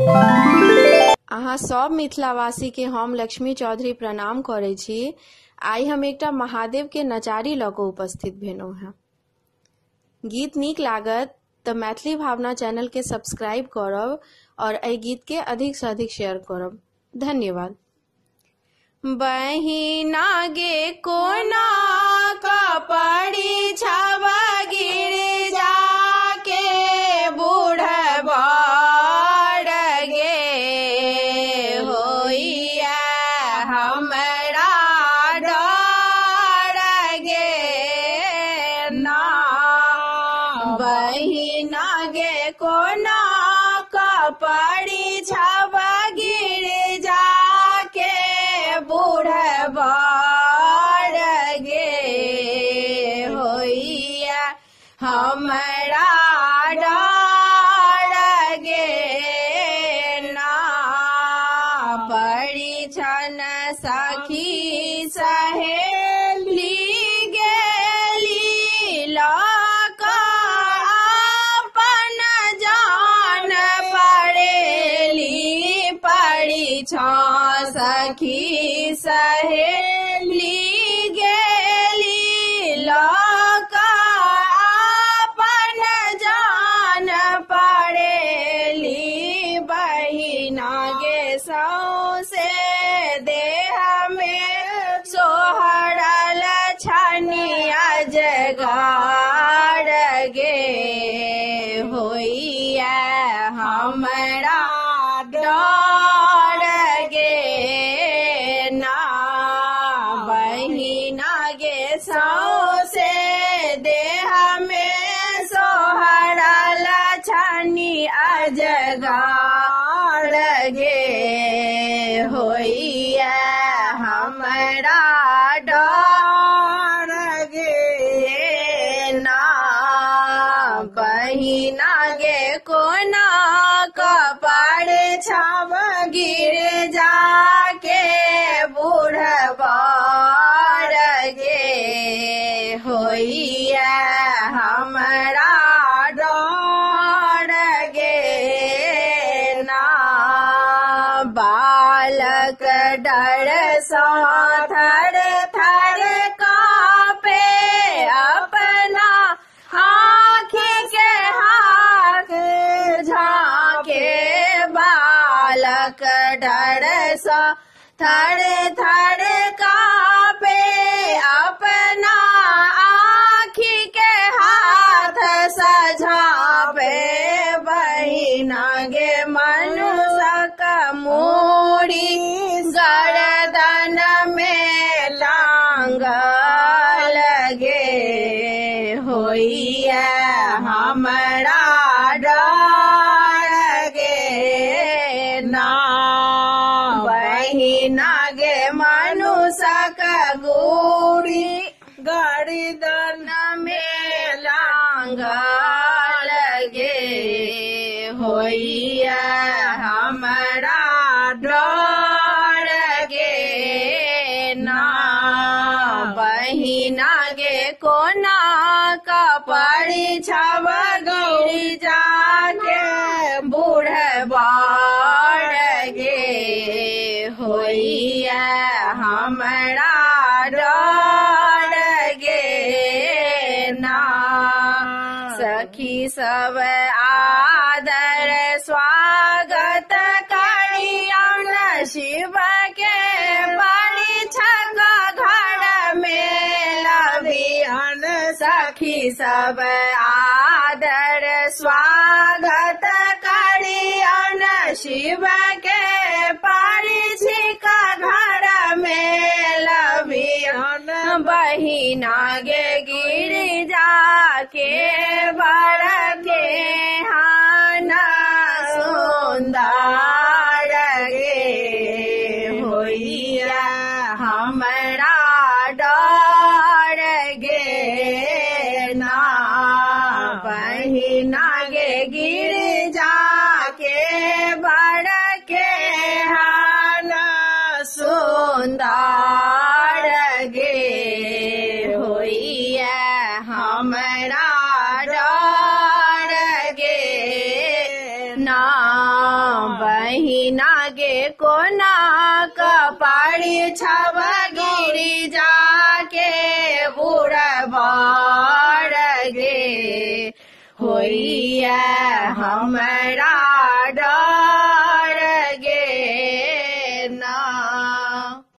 अहाँ सब मिथिलावासी के हम लक्ष्मी चौधरी प्रणाम करे छी। आई हम एकटा महादेव के नचारी लऽ कऽ उपस्थित भेलहुँ हैं। गीत नीक लागत तऽ मैथिली भावना चैनल के सब्सक्राइब करब और एहि गीत के अधिक से अधिक शेयर करब। धन्यवाद। बहिना गे कोना कपड़ी छावा गिर जाके बूढ़बा बहिना गे कोना कपड़ी छावा गिर जाके बूढ़बा गे होइया हमरा डर गे ना पड़ी छन सखी सहेली गेली लका अपन जान पड़ेली पड़ी छ सखी सहेली गेली लका अपन जान पड़ेली बहिना गे सौसे देह में सोहरल छनिया जगाड़ गे होइया हमरा डर गे ना बहिना गे सौसे देह में सोहरल छनिया जगाड़ गे होइया हमरा डर गे ना बहिना गे कोना कपड़ छाव गिर जाके बूढ़बा गे होइया हमरा डर गे ना बालक डर सा थर थर कापे अपना आँखी के हाथ झाके बालक डर सा थर थर कापे अपना आँखी के हाथ सझापे बहिना गे मनुष्यक मूड़ी गर्दन में टांगल गे होइया हमरा डर गे ना बहिना गे मनुष्यक मूड़ी गर्दन में टांगल गे होइया हमरा डर गे ना बहिना गे कोना कपड़ी छाव गिर जाके बूढ़बा गे होइया हमरा डर गे ना सखी सब आदर स्वागत करियन शिव के बड़ी छग घर में लभियन सखी सब आदर स्वागत करियन शिव के पड़ी छिक घर में लभियन बहिना गे गिर जाके बड़ के हाना सुंदर गे होइया हमरा डर गे ना महीना गे कोना कपाड़ी छव गिरी जाके बूढ़ बाड़ गे होइया हमरा